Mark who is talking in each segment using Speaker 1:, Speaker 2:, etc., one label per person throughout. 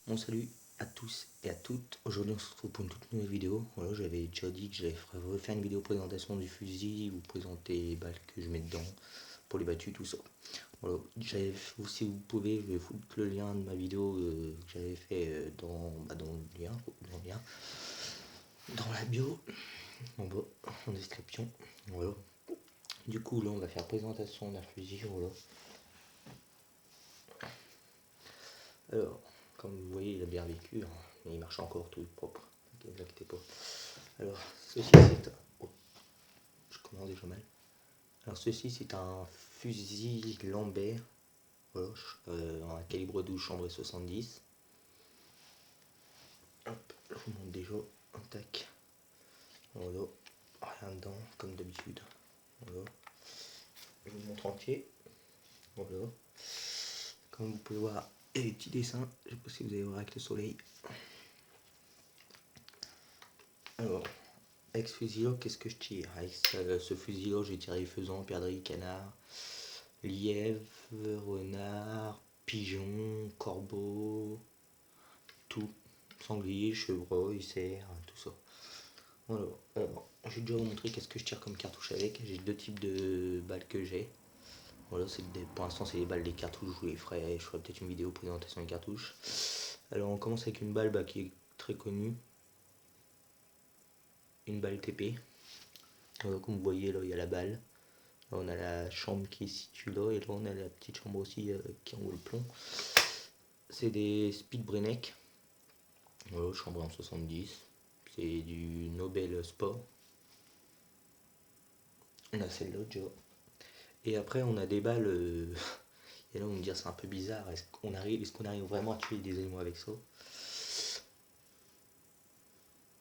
Speaker 1: Bon salut à tous et à toutes, aujourd'hui on se retrouve pour une toute nouvelle vidéo. Voilà, j'avais déjà dit que j'allais refaire une vidéo présentation du fusil, vous présenter les balles que je mets dedans, pour les battus, tout ça. Voilà, si vous pouvez, je vais foutre le lien de ma vidéo que j'avais fait dans le lien, dans la bio, en bas, en description. Voilà. Du coup là on va faire présentation d'un fusil, voilà. Alors, comme vous voyez, il a bien vécu, hein, mais il marche encore tout propre, ne vous inquiétez pas. Alors, ceci c'est... Oh, je commence déjà mal. Alors, ceci c'est un fusil Lambert, voilà, un calibre 12 chambré 70. Hop, je vous montre déjà un tac. Voilà, rien dedans, comme d'habitude. Voilà, je vous montre entier. Voilà, comme vous pouvez voir, il y a des petits dessins, je sais pas si vous allez voir avec le soleil. Alors, avec ce fusil là, qu'est-ce que je tire? Avec ce fusil là, j'ai tiré faisan, perdrix, canard, lièvre, renard, pigeon, corbeau, tout, sanglier, chevreuil, cerf, tout ça. Voilà. Alors, je vais déjà vous montrer qu'est-ce que je tire comme cartouche avec. J'ai deux types de balles que j'ai. Voilà, pour l'instant c'est les balles des cartouches, je vous les ferai, je ferai peut-être une vidéo présentation des cartouches. Alors on commence avec une balle qui est très connue, une balle TP. Voilà, comme vous voyez là, il y a la balle. Là, on a la chambre qui est située là, et là on a la petite chambre aussi qui envoie le plomb. C'est des Speed Brenneck. Voilà, chambre en 70. C'est du Nobel Sport. On a celle-là déjà. Et après on a des balles. Et là on me dit c'est un peu bizarre. Est-ce qu'on arrive vraiment à tuer des animaux avec ça?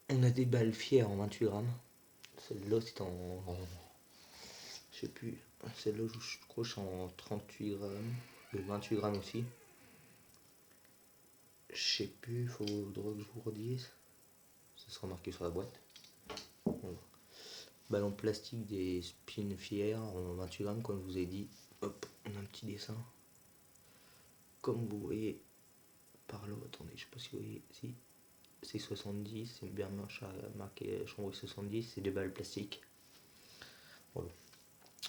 Speaker 1: On a des balles fières en 28 grammes. Celle-là c'est je sais plus. Celle-là je crois que c'est en 38 grammes. 28 grammes aussi. Je sais plus, faudra que je vous redise. Ça sera marqué sur la boîte. Voilà. Ballon plastique des spin fiers en 28 grammes comme je vous ai dit. Hop, on a un petit dessin. Comme vous voyez par là, attendez, je sais pas si vous voyez, si c'est 70, c'est bien marqué chambre 70, c'est des balles plastiques. Voilà.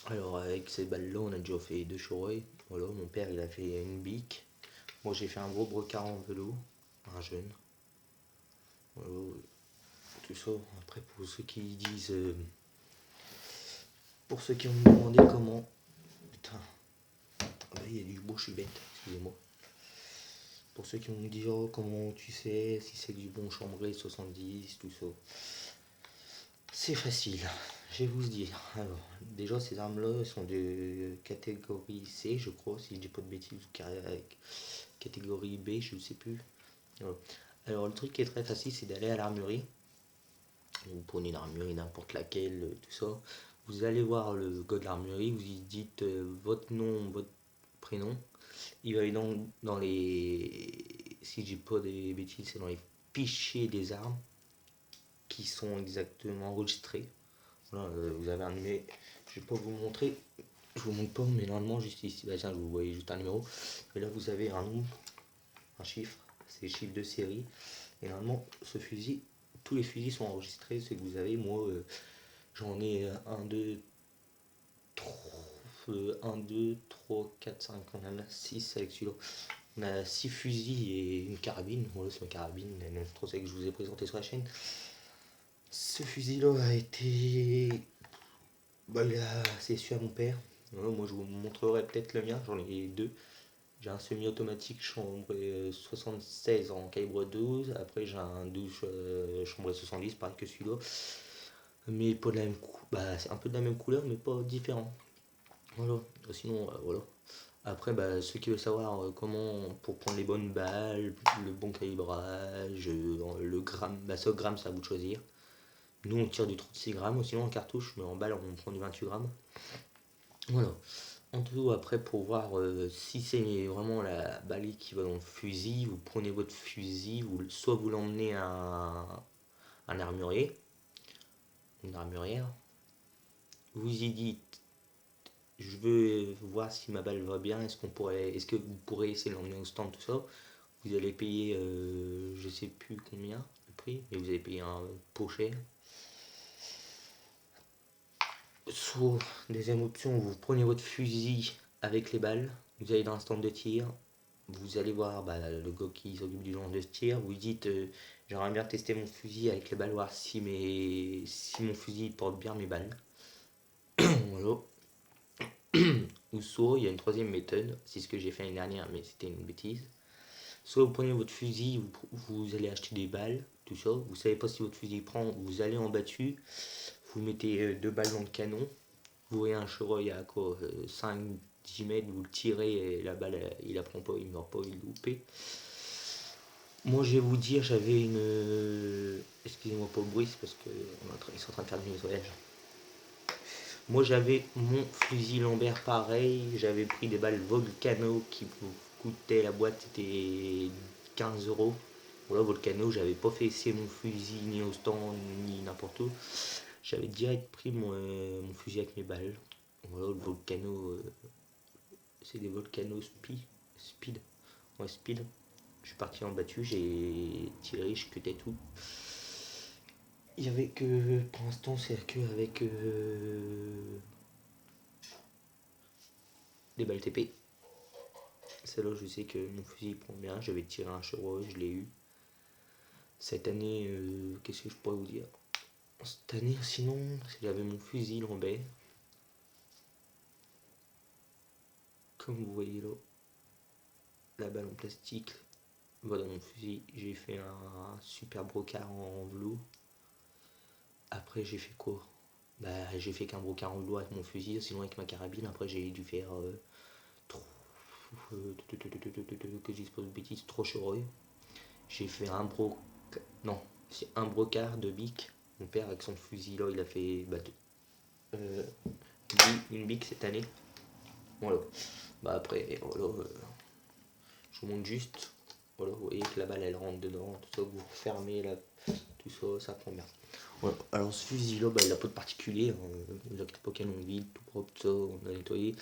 Speaker 1: Alors avec ces balles là on a déjà fait deux chevreuils. Voilà, mon père il a fait une bique. Moi j'ai fait un gros brocard en velours, un jeune. Voilà, tout ça. Après pour ceux qui disent pour ceux qui ont demandé comment. Putain, il y a du beau, je suis bête, excusez-moi. Pour ceux qui m'ont dit oh, comment tu sais si c'est du bon chambré 70, tout ça. C'est facile, je vais vous dire. Alors, déjà ces armes-là sont de catégorie C, je crois, si je dis pas de bêtises, catégorie B, je ne sais plus. Voilà. Alors le truc qui est très facile, c'est d'aller à l'armurerie. Vous prenez une armurerie n'importe laquelle, tout ça. Vous allez voir le gars de l'armurerie, vous y dites votre nom, votre prénom. Il va aller dans les. Si je dis pas des bêtises, c'est dans les fichiers des armes qui sont exactement enregistrés. Voilà, vous avez un numéro. Je vais pas vous montrer. Je vous montre pas, mais normalement, juste ici, bah tiens, vous voyez juste un numéro. Et là, vous avez un nombre, un chiffre. C'est les chiffres de série. Et normalement, ce fusil, tous les fusils sont enregistrés. C'est que vous avez, moi, j'en ai 1, 2, 3, 4, 5, on en a 6 avec celui-là. On a 6 fusils et une carabine. Voilà, c'est ma carabine, la 937 que je vous ai présenté sur la chaîne. Ce fusil-là a été. C'est celui à mon père. Voilà, moi, je vous montrerai peut-être le mien. J'en ai deux. J'ai un semi-automatique chambré 76 en calibre 12. Après, j'ai un 12 chambré 70, pareil que celui-là. Mais pas de la même c'est un peu de la même couleur, mais pas différent. Voilà. Sinon, voilà. Après, ceux qui veulent savoir comment pour prendre les bonnes balles, le bon calibrage, le gramme, ça gramme, c'est à vous de choisir. Nous on tire du 36 grammes, sinon en cartouche, mais en balle on prend du 28 grammes. Voilà. En tout, après pour voir si c'est vraiment la balle qui va dans le fusil, vous prenez votre fusil, soit vous l'emmenez à un armurier, une armurière, vous y dites je veux voir si ma balle va bien, est-ce que vous pourrez essayer de l'emmener au stand, tout ça. vous allez payer, je sais plus combien le prix, mais vous allez payer un pot cher. Soit, deuxième option, vous prenez votre fusil avec les balles, vous allez dans un stand de tir, vous allez voir le gars qui s'occupe du genre de tir, vous lui dites j'aimerais bien tester mon fusil avec les balles, voir si mon fusil porte bien mes balles. Voilà. Ou soit, il y a une troisième méthode, c'est ce que j'ai fait l'année dernière, mais c'était une bêtise. Soit vous prenez votre fusil, vous allez acheter des balles, tout ça, vous savez pas si votre fusil prend, vous allez en battu, vous mettez 2 balles dans le canon, vous voyez un chevreuil à quoi 5-10 mètres, vous le tirez et la balle il la prend pas, il meurt pas, il est loupé. Moi je vais vous dire, j'avais une. Excusez-moi pour le bruit, c'est parce qu'ils sont en train de faire du nettoyage. Moi j'avais mon fusil Lambert pareil, j'avais pris des balles Volcano qui coûtaient, la boîte c'était 15 €. Voilà, Volcano, j'avais pas fait essayer mon fusil ni au stand ni n'importe où. J'avais direct pris mon fusil avec mes balles. Voilà, le Volcano, c'est des Volcano Speed. Ouais, Speed. Je suis parti en battu, j'ai tiré, je cutais tout. Il y avait que, pour l'instant, c'est que avec des balles TP. Celle-là, je sais que mon fusil prend bien. J'avais tiré un chevreuil, je l'ai eu. Cette année, qu'est-ce que je pourrais vous dire? Cette année, sinon, j'avais mon fusil Lambert. Comme vous voyez là, la balle en plastique. Voilà mon fusil. J'ai fait un super brocard en velours. Après, j'ai fait quoi? J'ai fait qu'un brocard en velours avec mon fusil, sinon avec ma carabine. Après, j'ai dû faire que je dispose de bêtises, 3 chevreuils. J'ai fait non, c'est un brocard de bic. Mon père avec son fusil là, il a fait une bic cette année. Voilà. Après, voilà, je vous montre juste. Voilà, vous voyez que la balle elle rentre dedans, tout ça, vous fermez là, tout ça, ça prend bien. Voilà. Alors ce fusil là, il n'a pas de particulier, hein. Vous inquiétez pas, canon vide, tout propre, tout ça, on a nettoyé.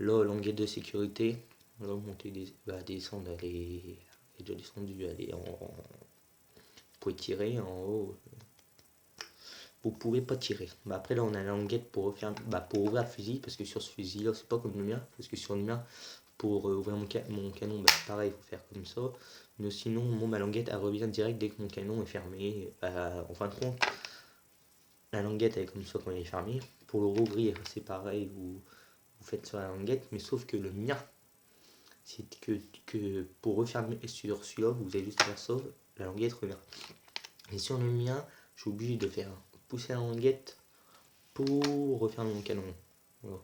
Speaker 1: Là, languette de sécurité. Là, monter descendre, elle est déjà descendue, elle est vous pouvez tirer en haut. Vous pouvez pas tirer. Après là on a la languette pour refaire, pour ouvrir le fusil, parce que sur ce fusil là c'est pas comme le mien, parce que sur le mien pour ouvrir mon canon c'est pareil, il faut faire comme ça. Mais sinon ma languette elle revient direct dès que mon canon est fermé. En fin de compte la languette elle est comme ça quand elle est fermée. Pour le rouvrir c'est pareil, vous faites sur la languette, mais sauf que le mien c'est que pour refermer sur celui-là vous avez juste à faire ça, la languette revient. Et sur le mien je suis obligé de faire pousser la languette pour refermer mon canon. Voilà.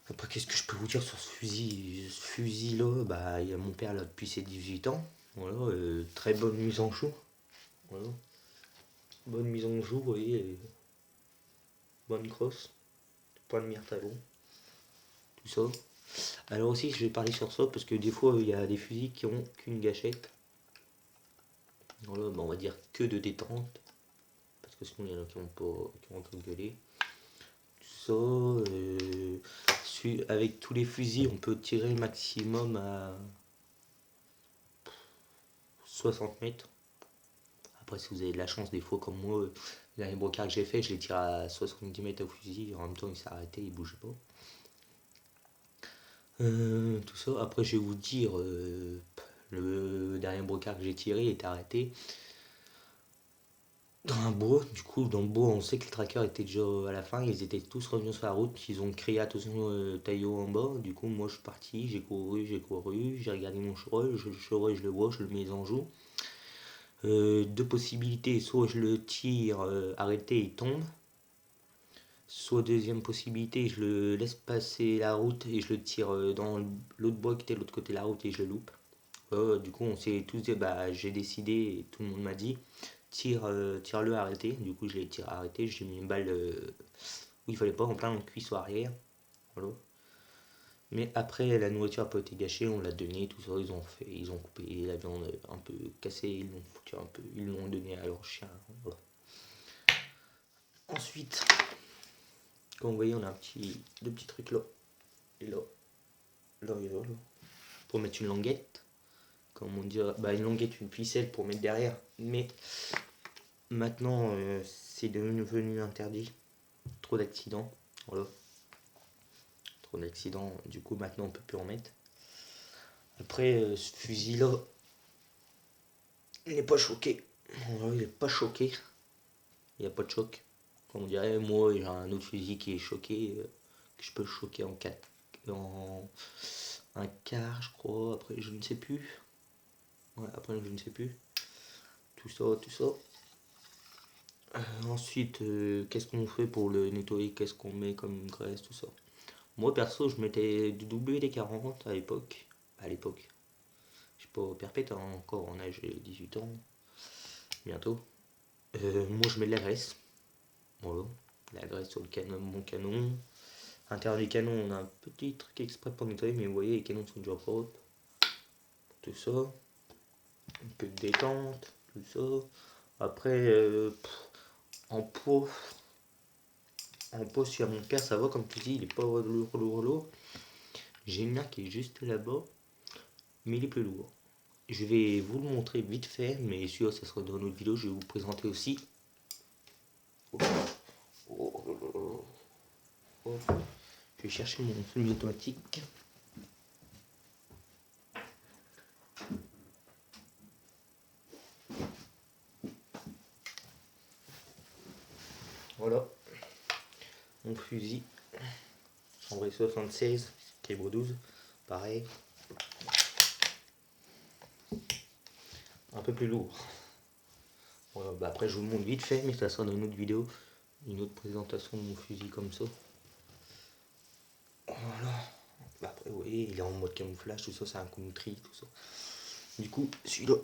Speaker 1: Après, qu'est-ce que je peux vous dire sur ce fusil? Ce fusil-là, il y a mon père là depuis ses 18 ans. Voilà, très bonne mise en jour. Voilà. Bonne mise en jour, vous voyez. Bonne crosse. Point de mire talon. Tout ça. Alors aussi, je vais parler sur ça parce que des fois, il y a des fusils qui ont qu'une gâchette. Voilà, on va dire que de détente. Parce que sinon, il y en a qui vont pas gueuler. Tout ça. Avec tous les fusils, on peut tirer maximum à 60 mètres. Après, si vous avez de la chance, des fois, comme moi, les derniers brocards que j'ai fait, je les tire à 70 mètres au fusil. En même temps, il s'est arrêté, il bougeait pas. Tout ça. Après, je vais vous dire, le dernier brocard que j'ai tiré est arrêté dans un bois. Du coup, dans le bois, on sait que le tracker était déjà à la fin. Ils étaient tous revenus sur la route. Ils ont crié attention Taillot en bas. Du coup, moi, je suis parti. J'ai couru. J'ai regardé mon chevreuil. Je le vois, je le mets en joue. 2 possibilités. Soit je le tire arrêté, il tombe. Soit deuxième possibilité, je le laisse passer la route et je le tire dans l'autre bois qui était de l'autre côté de la route et je le loupe. Du coup, on s'est tous dit, j'ai décidé et tout le monde m'a dit, tire-le arrêté. Du coup, je l'ai tiré arrêté, j'ai mis une balle où il fallait pas, en plein dans le cuisseau arrière. Voilà. Mais après, la nourriture n'a pas été gâchée, on l'a donné, tout ça, ils ont coupé la viande un peu cassée, ils l'ont foutu un peu, ils l'ont donné à leur chien. Voilà. Ensuite, comme vous voyez, on a deux petits trucs là et là, là et là, pour mettre une languette. comment dire, une languette, une ficelle pour mettre derrière. Mais maintenant, c'est devenu interdit. Trop d'accidents. Voilà. Trop d'accidents. Du coup, maintenant, on peut plus en mettre. Après, ce fusil-là, il n'est pas choqué. Voilà, il n'est pas choqué. Il n'y a pas de choc. Comme on dirait, moi, j'ai un autre fusil qui est choqué. Que je peux choquer en 4. En un quart, je crois. Après, je ne sais plus. Ouais, après, je ne sais plus. Tout ça, tout ça. Ensuite, qu'est-ce qu'on fait pour le nettoyer? Qu'est-ce qu'on met comme graisse, tout ça? Moi, perso, je mettais du WD-40 à l'époque. À l'époque. Je suis pas perpète encore en âge, j'ai 18 ans. Bientôt. Moi, je mets de la graisse. Voilà. La graisse sur le canon, mon canon. À l'intérieur du canon, on a un petit truc exprès pour nettoyer, mais vous voyez, les canons sont déjà propres. Tout ça. Un peu de détente. Tout ça. Après, en pot. En pot, sur mon père, ça va, comme tu dis, il est pas lourd. J'ai une mien qui est juste là-bas, mais il est plus lourd. Je vais vous le montrer vite fait, mais celui-là, ça sera dans une autre vidéo. Je vais vous présenter aussi. Je vais chercher mon semi-automatique. Voilà. Mon fusil. Chambré 76, calibre 12. Pareil. Un peu plus lourd. Voilà, après, je vous le montre vite fait, mais ça sera dans une autre vidéo. Une autre présentation de mon fusil comme ça. Voilà. Après, vous voyez, il est en mode camouflage, tout ça, c'est un coup de tri, tout ça. Du coup, celui-là,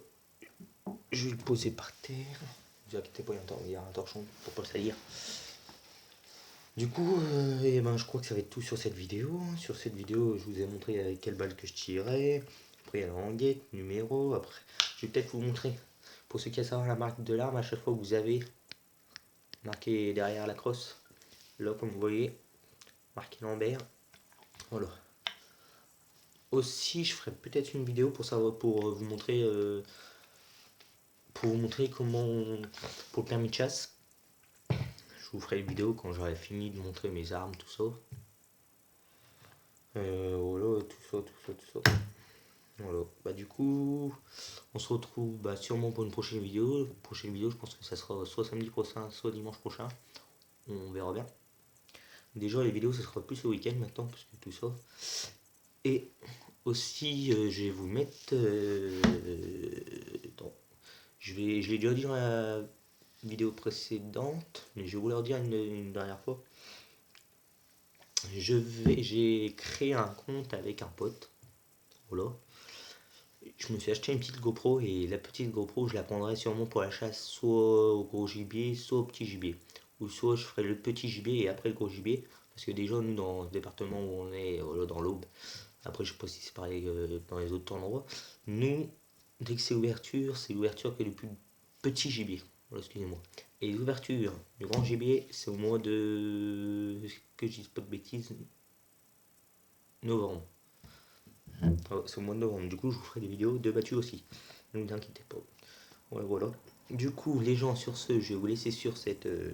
Speaker 1: je vais le poser par terre. Ne vous inquiétez pas, il y a un torchon pour pas le salir. Du coup, je crois que ça va être tout sur cette vidéo. Sur cette vidéo, je vous ai montré avec quelle balle que je tirais. Après, il y a la languette, numéro. Après, je vais peut-être vous montrer. Pour ceux qui veulent savoir la marque de l'arme, à chaque fois que vous avez marqué derrière la crosse, là, comme vous voyez, marqué Lambert. Voilà. Aussi, je ferai peut-être une vidéo pour savoir, pour vous montrer comment pour le permis de chasse. Je vous ferai une vidéo quand j'aurai fini de montrer mes armes, tout ça. Voilà, tout ça. Voilà. Du coup, on se retrouve sûrement pour une prochaine vidéo. Prochaine vidéo, je pense que ça sera soit samedi prochain, soit dimanche prochain. On verra bien. Déjà, les vidéos, ça sera plus le week-end maintenant, parce que tout ça. Et aussi, je vais vous mettre... je l'ai déjà dit dans la vidéo précédente, mais je vais vous le redire une dernière fois. J'ai créé un compte avec un pote. Voilà. Je me suis acheté une petite GoPro et la petite GoPro, je la prendrai sûrement pour la chasse, soit au gros gibier, soit au petit gibier. Ou soit je ferai le petit gibier et après le gros gibier. Parce que déjà, nous, dans ce département où on est, dans l'Aube, après, je sais pas si c'est pareil dans les autres endroits, nous, dès que c'est l'ouverture qui est le plus petit gibier. Voilà, excusez-moi. Et l'ouverture du grand gibier, c'est au mois de... que je dise pas de bêtises, novembre. C'est au mois de novembre. Du coup, je vous ferai des vidéos de battues aussi. Ne vous inquiétez pas. Ouais, voilà. Du coup, les gens, sur ce, je vais vous laisser sur cette... je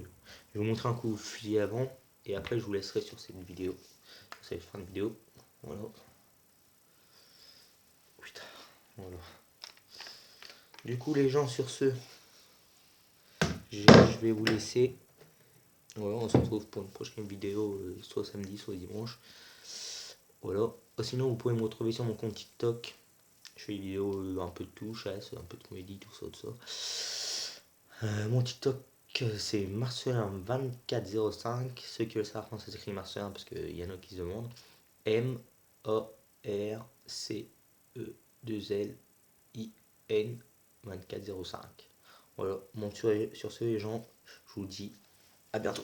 Speaker 1: vais vous montrer un coup de fusil avant. Et après, je vous laisserai sur cette vidéo. Sur cette fin de vidéo. Voilà. Putain. Voilà. Du coup, les gens, sur ce, je vais vous laisser. Voilà, on se retrouve pour une prochaine vidéo, soit samedi, soit dimanche. Voilà. Sinon, vous pouvez me retrouver sur mon compte TikTok. Je fais des vidéos un peu de tout, chasse, un peu de comédie, tout ça. Mon TikTok, c'est Marcelin2405. Ceux qui veulent savoir comment ça s'écrit Marcelin, parce qu'il y en a qui se demandent. MARCE2LIN 2405. Voilà. Sur ce, les gens, je vous dis à bientôt.